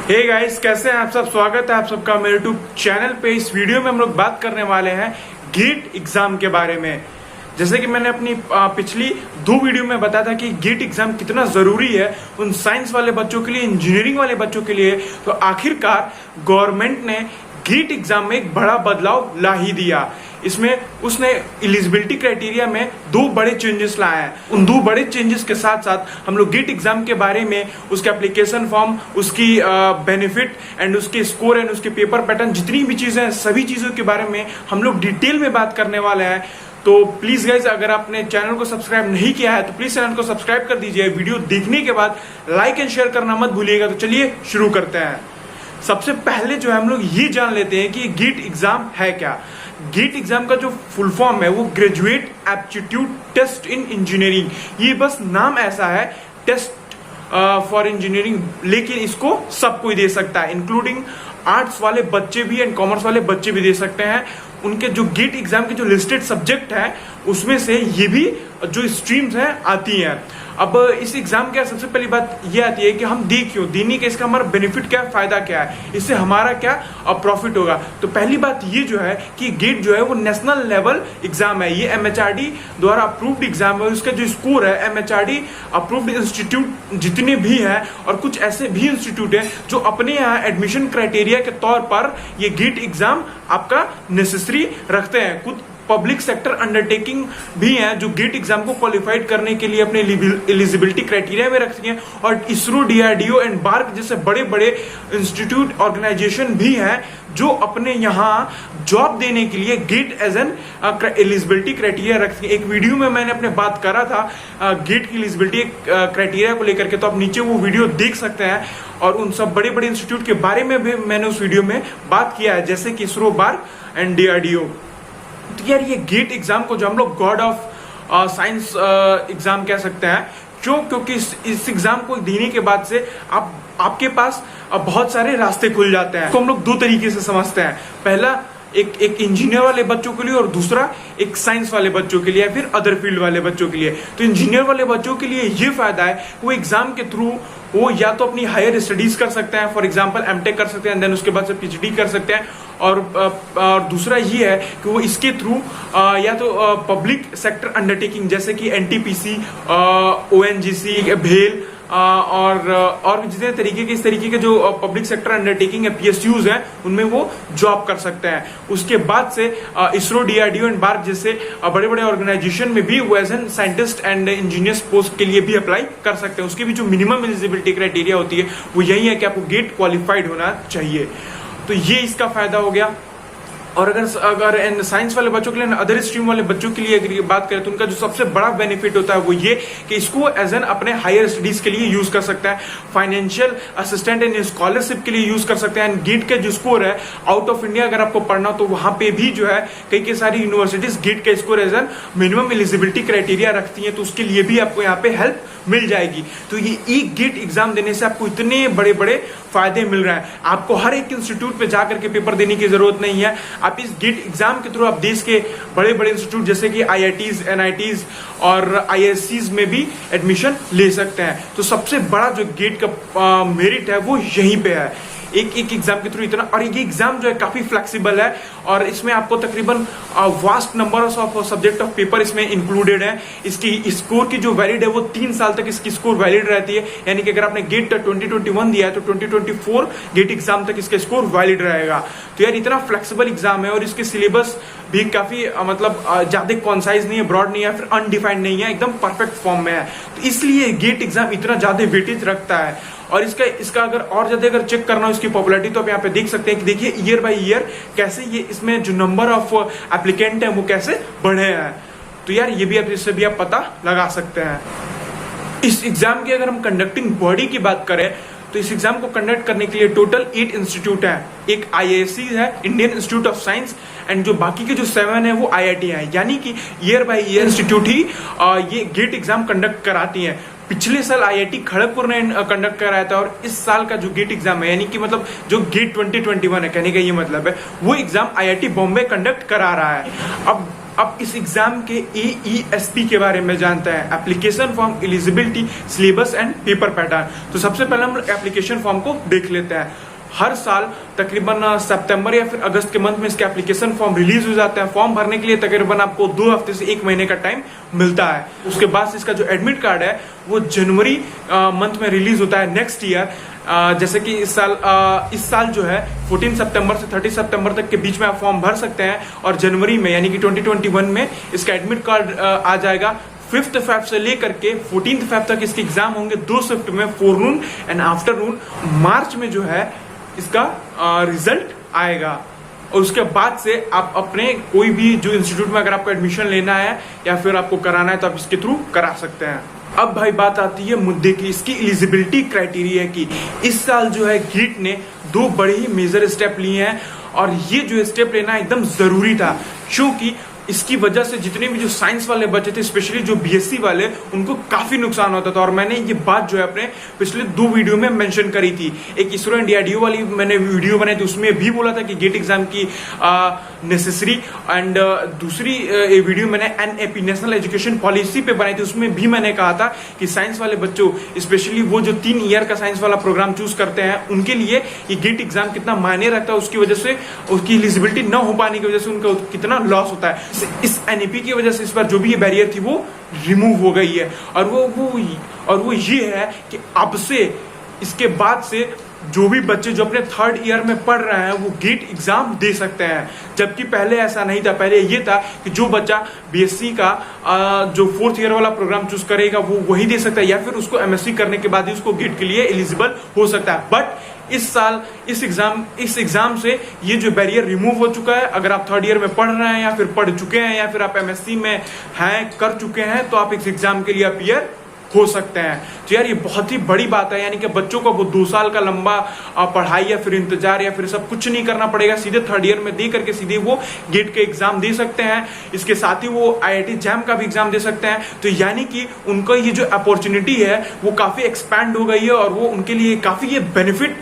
Hey guys, कैसे हैं आप सब। स्वागत है आप सबका मेरे यूट्यूब चैनल पे। इस वीडियो में हम लोग बात करने वाले हैं गेट एग्जाम के बारे में। जैसे कि मैंने अपनी पिछली 2 वीडियो में बताया था कि गेट एग्जाम कितना जरूरी है उन साइंस वाले बच्चों के लिए, इंजीनियरिंग वाले बच्चों के लिए। तो आखिरकार गवर्नमेंट ने गेट एग्जाम में एक बड़ा बदलाव ला ही दिया। इसमें उसने एलिजिबिलिटी क्राइटेरिया में 2 बड़े चेंजेस लाए हैं। उन 2 बड़े चेंजेस के साथ साथ हम लोग गेट एग्जाम के बारे में, उसके एप्लीकेशन फॉर्म, उसकी बेनिफिट एंड उसके स्कोर एंड उसके पेपर पैटर्न, जितनी भी चीजें हैं सभी चीजों के बारे में हम लोग डिटेल में बात करने वाले हैं। तो प्लीज गाइज, अगर आपने चैनल को सब्सक्राइब नहीं किया है तो प्लीज चैनल को सब्सक्राइब कर दीजिए। वीडियो देखने के बाद लाइक एंड शेयर करना मत भूलिएगा। तो चलिए शुरू करते हैं। सबसे पहले जो है हम लोग ये जान लेते हैं कि गेट एग्जाम है क्या। गेट एग्जाम का जो फुल फॉर्म है वो graduate aptitude test in engineering. ये बस नाम ऐसा है, टेस्ट फॉर इंजीनियरिंग, लेकिन इसको सब कोई दे सकता है, इंक्लूडिंग आर्ट्स वाले बच्चे भी एंड कॉमर्स वाले बच्चे भी दे सकते हैं। उनके जो गेट एग्जाम के जो लिस्टेड सब्जेक्ट है उसमें से ये भी जो स्ट्रीम्स हैं आती हैं। अब इस एग्जाम के सबसे पहली बात ये आती है कि हम दे क्यों, देने के इसका हमारा बेनिफिट क्या है, फायदा क्या है, इससे हमारा क्या प्रॉफिट होगा। तो पहली बात ये जो है कि गेट जो है वो नेशनल लेवल एग्जाम है। ये एमएचआरडी द्वारा अप्रूव्ड एग्जाम है। उसका जो स्कोर है, एमएचआरडी अप्रूव्ड इंस्टीट्यूट जितने भी हैं और कुछ ऐसे भी इंस्टीट्यूट हैं जो अपने यहाँ एडमिशन क्राइटेरिया के तौर पर ये गेट एग्जाम आपका नेसेसरी रखते हैं। कुछ पब्लिक सेक्टर अंडरटेकिंग भी हैं जो गेट एग्जाम को क्वालिफाइड करने के लिए अपने एलिजिबिलिटी क्राइटेरिया में रखती हैं। और इसरो, डीआरडीओ एंड बार्क जैसे बड़े बड़े इंस्टीट्यूट ऑर्गेनाइजेशन भी हैं जो अपने यहाँ जॉब देने के लिए GATE as an eligibility criteria रखती है। एक वीडियो में मैंने अपने बात करा था गेट की एलिजिबिलिटी क्राइटेरिया को लेकर के, तो आप नीचे वो वीडियो देख सकते हैं। और उन सब बड़े बड़े इंस्टीट्यूट के बारे में भी मैंने उस वीडियो में बात किया है, जैसे कि इसरो, बार्क एंड डीआरडीओ। तो यार ये गेट एग्जाम को जो हम लोग गॉड ऑफ साइंस एग्जाम कह सकते हैं। क्यों? क्योंकि इस एग्जाम को देने के बाद से आपके पास बहुत सारे रास्ते खुल जाते हैं। तो हम लोग 2 तरीके से समझते हैं। पहला एक इंजीनियर वाले बच्चों के लिए और दूसरा एक साइंस वाले बच्चों के लिए या फिर अदर फील्ड वाले बच्चों के लिए। तो इंजीनियर वाले बच्चों के लिए ये फायदा है, वो एग्जाम के थ्रू वो या तो अपनी हायर स्टडीज कर सकते हैं, फॉर एग्जांपल एमटेक कर सकते हैं, देन उसके बाद से पीएचडी कर सकते हैं। और दूसरा ये है कि वो इसके थ्रू या तो पब्लिक सेक्टर अंडरटेकिंग जैसे कि एनटीपीसी, ओएनजीसी, भेल और भी जितने तरीके के इस तरीके के जो पब्लिक सेक्टर अंडरटेकिंग है, पीएसयूज हैं, उनमें वो जॉब कर सकते हैं। उसके बाद से इसरो, डीआरडीओ एंड बार्क जैसे बड़े बड़े ऑर्गेनाइजेशन में भी वो as an scientist and engineers post के लिए भी अप्लाई कर सकते हैं। उसकी भी जो मिनिमम एलिजिबिलिटी क्राइटेरिया होती है वो यही है कि आपको गेट क्वालिफाइड होना चाहिए। तो ये इसका फायदा हो गया। और अगर साइंस वाले बच्चों के लिए, अदर स्ट्रीम वाले बच्चों के लिए अगर बात करें तो उनका जो सबसे बड़ा बेनिफिट होता है वो ये कि इसको एज एन अपने हायर स्टडीज के लिए यूज कर सकते हैं, फाइनेंशियल असिस्टेंट एंड स्कॉलरशिप के लिए यूज कर सकते हैं। एंड गेट का जो स्कोर है आउट ऑफ इंडिया अगर आपको पढ़ना हो तो वहां पे भी जो है कई सारी यूनिवर्सिटीज गेट का score as an minimum eligibility criteria रखती है, तो उसके लिए भी आपको यहाँ पे हेल्प मिल जाएगी। तो ये एक गेट एग्जाम देने से आपको इतने बड़े बड़े फायदे मिल रहे हैं। आपको हर एक इंस्टीट्यूट पे जाकर के पेपर देने की जरूरत नहीं है। आप इस गेट एग्जाम के थ्रू आप देश के बड़े बड़े इंस्टीट्यूट जैसे कि आईआईटीज, एनआईटीज और आईआईएससीज में भी एडमिशन ले सकते हैं। तो सबसे बड़ा जो गेट का मेरिट है वो यहीं पे है, एक एग्जाम के थ्रू इतना। और ये एग्जाम जो है काफी फ्लेक्सिबल है और इसमें आपको तकरीबन vast number of subject of paper इसमें इंक्लूडेड है। इसकी स्कोर की जो वैलिड है वो 3 साल तक इसकी स्कोर वैलिड रहती है। यानी कि अगर आपने गेट 2021 दिया है तो 2024 गेट एग्जाम तक इसका स्कोर वैलिड रहेगा। तो यार इतना फ्लेक्सिबल एग्जाम है और इसके सिलेबस भी काफी मतलब ज्यादा कॉन्साइज नहीं है, ब्रॉड नहीं है, फिर अनडिफाइंड नहीं है, एकदम परफेक्ट फॉर्म में है। तो इसलिए गेट एग्जाम इतना ज्यादा वेटेज रखता है। और इसका अगर और ज्यादा अगर चेक करना हो इसकी पॉपुलैरिटी तो आप यहाँ पे देख सकते हैं कि देखिए ईयर बाय ईयर कैसे ये इसमें जो नंबर ऑफ एप्लीकेंट है वो कैसे बढ़े हैं। तो यार ये भी आप इससे भी आप पता लगा सकते हैं। इस एग्जाम की अगर हम कंडक्टिंग बॉडी की बात करें तो इस एग्जाम को कंडक्ट करने के लिए टोटल 8 इंस्टीट्यूट है। एक आईआईएससी है, Indian institute of science, and जो बाकी के जो 7 है वो आईआईटी है। यानी कि ईयर बाय ईयर इंस्टीट्यूट ही ये गेट एग्जाम कंडक्ट कराती है। पिछले साल आईआईटी खड़गपुर ने कंडक्ट कराया था और इस साल का जो गेट एग्जाम है यानी कि मतलब जो गेट 2021 है, कहने का ये मतलब है वो एग्जाम आईआईटी बॉम्बे कंडक्ट करा रहा है। अब अब इस एग्जाम के AESP के बारे में जानते हैं, application form eligibility syllabus and paper pattern. तो सबसे पहले हम एप्लीकेशन फॉर्म को देख लेते हैं। हर साल तकरीबन सितंबर या फिर अगस्त के मंथ में इसके एप्लीकेशन फॉर्म रिलीज हो जाते हैं। फॉर्म भरने के लिए तकरीबन आपको 2 हफ्ते से 1 महीने का टाइम मिलता है। उसके बाद इसका जो एडमिट कार्ड है वो जनवरी मंथ में रिलीज होता है नेक्स्ट ईयर। जैसे कि इस साल जो है 14 सितंबर से 30 सितंबर तक के बीच में आप फॉर्म भर सकते हैं और जनवरी में यानी कि 2021 में इसका एडमिट कार्ड आ जाएगा। 5th फेब से लेकर के 14th फेब तक इसके एग्जाम होंगे 2 शिफ्ट में, फोरनून एंड आफ्टरनून। मार्च में जो है इसका रिजल्ट आएगा और उसके बाद से आप अपने कोई भी जो इंस्टीट्यूट में अगर आपको एडमिशन लेना है या फिर आपको कराना है तो आप इसके थ्रू करा सकते हैं। अब भाई बात आती है मुद्दे की, इसकी एलिजिबिलिटी क्राइटेरिया की। इस साल जो है गीट ने 2 बड़े ही मेजर स्टेप लिए हैं और ये जो स्टेप लेना एकदम जरूरी था, क्योंकि इसकी वजह से जितने भी जो साइंस वाले बच्चे थे, स्पेशली जो BSc वाले, उनको काफी नुकसान होता था। और मैंने ये बात जो है अपने पिछले 2 वीडियो में मेंशन करी थी। एक इसरो एंड DRDO वाली मैंने वीडियो बनाई थी, उसमें भी बोला था कि गेट एग्जाम की नेसेसरी, एंड दूसरी वीडियो मैंने NAP नेशनल एजुकेशन पॉलिसी पे बनाई थी, उसमें भी मैंने कहा था कि साइंस वाले बच्चों, स्पेशली वो जो 3 ईयर का साइंस वाला प्रोग्राम चूज करते हैं, उनके लिए ये गेट एग्जाम कितना मायने रखता है, उसकी वजह से उसकी एलिजिबिलिटी न हो पाने की वजह से उनका कितना लॉस होता है। इस NAP की वजह से इस बार जो भी ये बैरियर थी वो रिमूव हो गई है और वो ये है कि अब से इसके बाद से जो भी बच्चे जो अपने 3rd ईयर में पढ़ रहे हैं वो गेट एग्जाम दे सकते हैं, जबकि पहले ऐसा नहीं था। पहले ये था कि जो बच्चा BSc का जो 4th ईयर वाला प्रोग्राम चूज करेगा वो वही दे सकता है, या फिर उसको MSc करने के बाद ही उसको गेट के लिए एलिजिबल हो सकता है। बट इस साल इस एग्जाम से ये जो बैरियर रिमूव हो चुका है। अगर आप 3rd ईयर में पढ़ रहे हैं या फिर पढ़ चुके हैं या फिर आप MSc में हैं, कर चुके हैं, तो आप इस एग्जाम के लिए अपीयर हो सकते हैं। तो यार ये बहुत ही बड़ी बात है, यानी कि बच्चों को वो 2 साल का लंबा पढ़ाई या फिर इंतजार या फिर सब कुछ नहीं करना पड़ेगा, सीधे 3rd ईयर में दे करके सीधे वो गेट के एग्जाम दे सकते हैं। इसके साथ ही वो IIT JAM का भी एग्जाम दे सकते हैं। तो यानी कि उनका ये जो अपॉर्चुनिटी है वो काफी एक्सपैंड हो गई है और वो उनके लिए काफी ये बेनिफिट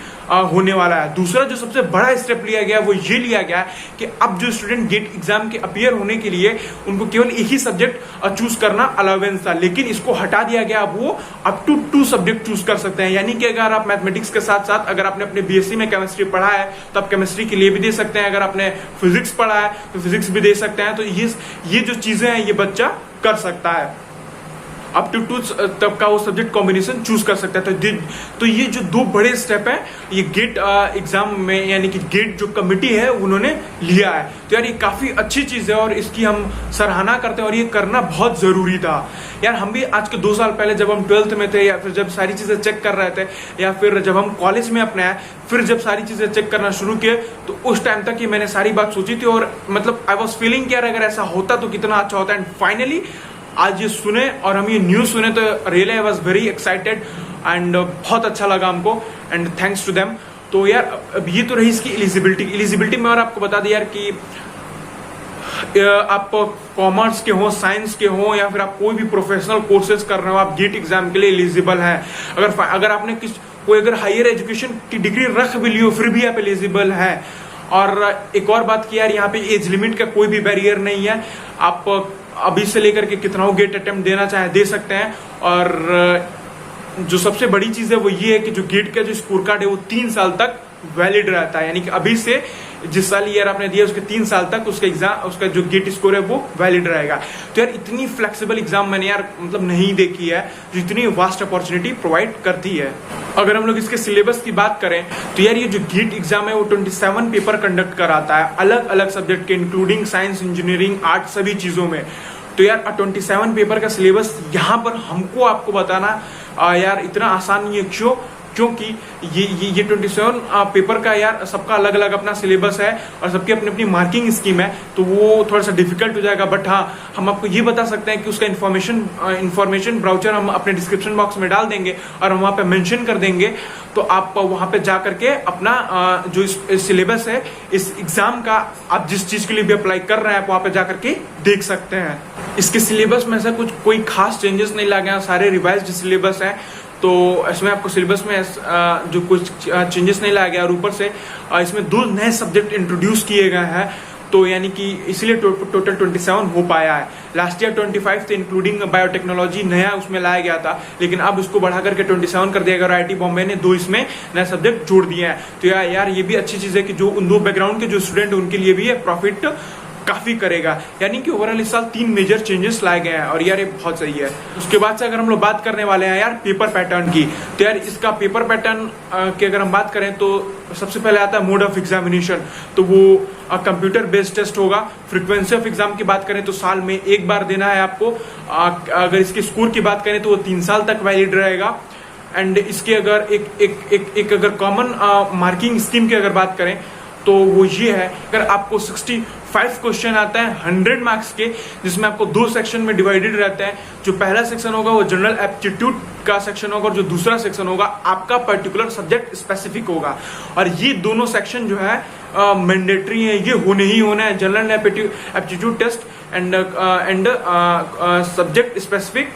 होने वाला है। दूसरा जो सबसे बड़ा स्टेप लिया गया वो ये लिया गया है कि अब जो स्टूडेंट गेट एग्जाम के अपीयर होने के लिए उनको केवल एक ही सब्जेक्ट चूज करना अलाउंस था, लेकिन इसको हटा दिया गया। अब वो अप टू 2 सब्जेक्ट चूज कर सकते हैं, यानी कि अगर आप मैथमेटिक्स के साथ साथ अगर आपने अपने BSc में केमिस्ट्री पढ़ा है तो आप केमिस्ट्री के लिए भी दे सकते हैं, अगर आपने फिजिक्स पढ़ा है तो फिजिक्स भी दे सकते हैं। तो ये जो चीजें हैं ये बच्चा कर सकता है, अप टू 2 तब का वो सब्जेक्ट कॉम्बिनेशन चूज कर सकता है। तो ये जो 2 बड़े स्टेप हैं ये गेट एग्जाम में, यानी कि गेट जो कमिटी है उन्होंने लिया है। तो यार ये काफी अच्छी चीज है और इसकी हम सराहना करते हैं और ये करना बहुत जरूरी था। यार हम भी आज के 2 साल पहले जब हम 12th में थे या फिर जब सारी चीजें चेक कर रहे थे या फिर जब हम कॉलेज में अपने आए, फिर जब सारी चीजें चेक करना शुरू किए, तो उस टाइम तक ही मैंने सारी बात सोची थी और मतलब आई वॉज फीलिंग कि यार अगर ऐसा होता तो कितना अच्छा होता। एंड फाइनली आज ये सुने और हम ये न्यूज सुने तो really I was very excited and बहुत अच्छा लगा हमको, एंड थैंक्स टू देम। तो यार अब ये तो रही इसकी एलिजिबिलिटी में, और आपको बता दें यार कि आप कॉमर्स के हो, साइंस के हो या फिर आप कोई भी प्रोफेशनल कोर्सेज कर रहे हो, आप गेट एग्जाम के लिए एलिजिबल हैं। अगर आपने कोई अगर हायर एजुकेशन की डिग्री रख भी ली हो फिर भी आप एलिजिबल हैं। और एक और बात की यार यहाँ पे एज लिमिट का कोई भी बैरियर नहीं है, आप अभी से लेकर के कितना गेट अटेम्प्ट देना चाहे दे सकते हैं। और जो सबसे बड़ी चीज है वो ये है कि जो गेट का जो स्कोर कार्ड है वो 3 साल तक वैलिड रहता है, यानी कि अभी से जिस साल ईयर आपने दिया उसके 3 साल तक उसका जो गेट स्कोर है वो वैलिड रहेगा। तो यार इतनी फ्लेक्सिबल एग्जाम मैंने यार मतलब नहीं देखी है जो इतनी वास्ट अपॉर्चुनिटी प्रोवाइड करती है। अगर हम लोग इसके सिलेबस की बात करें तो यार ये जो गेट एग्जाम है वो 27 पेपर कंडक्ट कराता है अलग अलग सब्जेक्ट के, इंक्लूडिंग साइंस, इंजीनियरिंग, आर्ट, सभी चीजों में। तो यार 27 पेपर का सिलेबस यहाँ पर हमको आपको बताना यार इतना आसान नहीं है, क्योंकि ये 27 पेपर का यार सबका अलग अलग अपना सिलेबस है और सबकी अपनी अपनी मार्किंग स्कीम है, तो वो थोड़ा सा डिफिकल्ट हो जाएगा। बट हाँ, हम आपको ये बता सकते हैं कि उसका इन्फॉर्मेशन ब्राउचर हम अपने डिस्क्रिप्शन बॉक्स में डाल देंगे और हम वहाँ पे मेंशन कर देंगे, तो आप वहाँ पे जा करके अपना जो सिलेबस है इस एग्जाम का, आप जिस चीज के लिए भी अप्लाई कर रहे हैं आप वहाँ पे जा करके देख सकते हैं। इसके सिलेबस में से कोई खास चेंजेस नहीं लागे हैं, सारे रिवाइज्ड सिलेबस हैं। तो इसमें आपको सिलेबस में जो कुछ चेंजेस नहीं लाया गया, और ऊपर से इसमें 2 नए सब्जेक्ट इंट्रोड्यूस किए गए हैं। तो यानी कि इसलिए टोटल 27 हो पाया है। लास्ट ईयर 25 थे इंक्लूडिंग बायोटेक्नोलॉजी, नया उसमें लाया गया था, लेकिन अब उसको बढ़ा करके 27 कर दिया गया और आईआईटी बॉम्बे ने 2 इसमें नया सब्जेक्ट जोड़ दिए हैं। तो यार ये भी अच्छी चीज है कि जो उन 2 बैकग्राउंड के जो स्टूडेंट हैं उनके लिए भी ये प्रॉफिट काफी करेगा। यानी कि ओवरऑल इस साल 3 मेजर चेंजेस लाए गए हैं और यार ये बहुत सही है। उसके बाद से अगर हम लोग बात करने वाले हैं यार पेपर पैटर्न की, तो यार इसका पेपर पैटर्न की अगर हम बात करें तो सबसे पहले आता है मोड ऑफ एग्जामिनेशन, तो वो कंप्यूटर बेस्ड टेस्ट होगा। फ्रीक्वेंसी ऑफ एग्जाम की बात करें तो साल में 1 बार देना है आपको। अगर इसके स्कोर की बात करें तो वो 3 साल तक वैलिड रहेगा। एंड इसके अगर एक अगर कॉमन मार्किंग स्कीम की अगर बात करें तो वो ये है, अगर आपको 65 क्वेश्चन आता है 100 मार्क्स के, जिसमें आपको 2 सेक्शन में डिवाइडेड रहता है। जो पहला सेक्शन होगा वो जनरल एप्टीट्यूड का सेक्शन होगा और जो दूसरा सेक्शन होगा आपका पर्टिकुलर सब्जेक्ट स्पेसिफिक होगा। और ये दोनों सेक्शन जो है मैंडेटरी है, ये होने ही होना है। General aptitude test and subject specific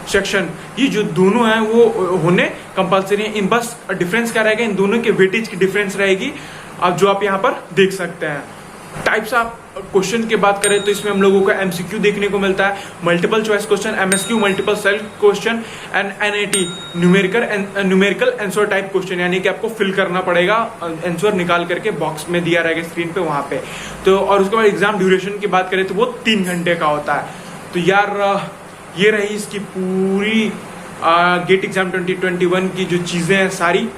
section, ये जो दोनों हैं वो होने कंपलसरी है। इन बस डिफरेंस क्या रहेगा, इन दोनों के वेटेज की डिफरेंस रहेगी, अब जो आप यहाँ पर देख सकते हैं। टाइप्स ऑफ क्वेश्चन की बात करें तो इसमें हम लोगों को एमसीक्यू देखने को मिलता है, multiple choice question, MSQ multiple select question and NAT numerical answer type question, यानी कि आपको फिल करना पड़ेगा, आंसर निकाल करके बॉक्स में दिया रहेगा स्क्रीन पे वहां पे। तो और उसके बाद एग्जाम ड्यूरेशन की बात करें तो वो 3 घंटे का होता है। तो यार ये रही इसकी पूरी गेट एग्जाम 2021 की जो चीजें हैं, सारी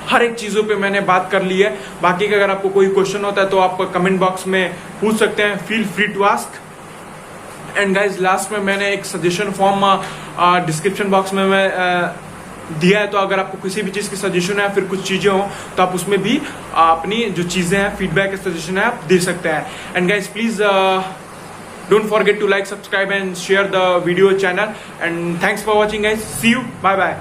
हर एक चीजों पे मैंने बात कर ली है। बाकी का अगर आपको कोई क्वेश्चन होता है तो आप कमेंट बॉक्स में पूछ सकते हैं, feel free to ask. And guys last में मैंने एक सजेशन फॉर्म डिस्क्रिप्शन बॉक्स में मैं दिया है, तो अगर आपको किसी भी चीज की सजेशन है या फिर कुछ चीजें हो तो आप उसमें भी अपनी जो चीजें हैं, फीडबैक सजेशन है, आप दे सकते हैं। And guys please don't forget to like, subscribe and share the video channel, and thanks for watching guys. See you, bye bye.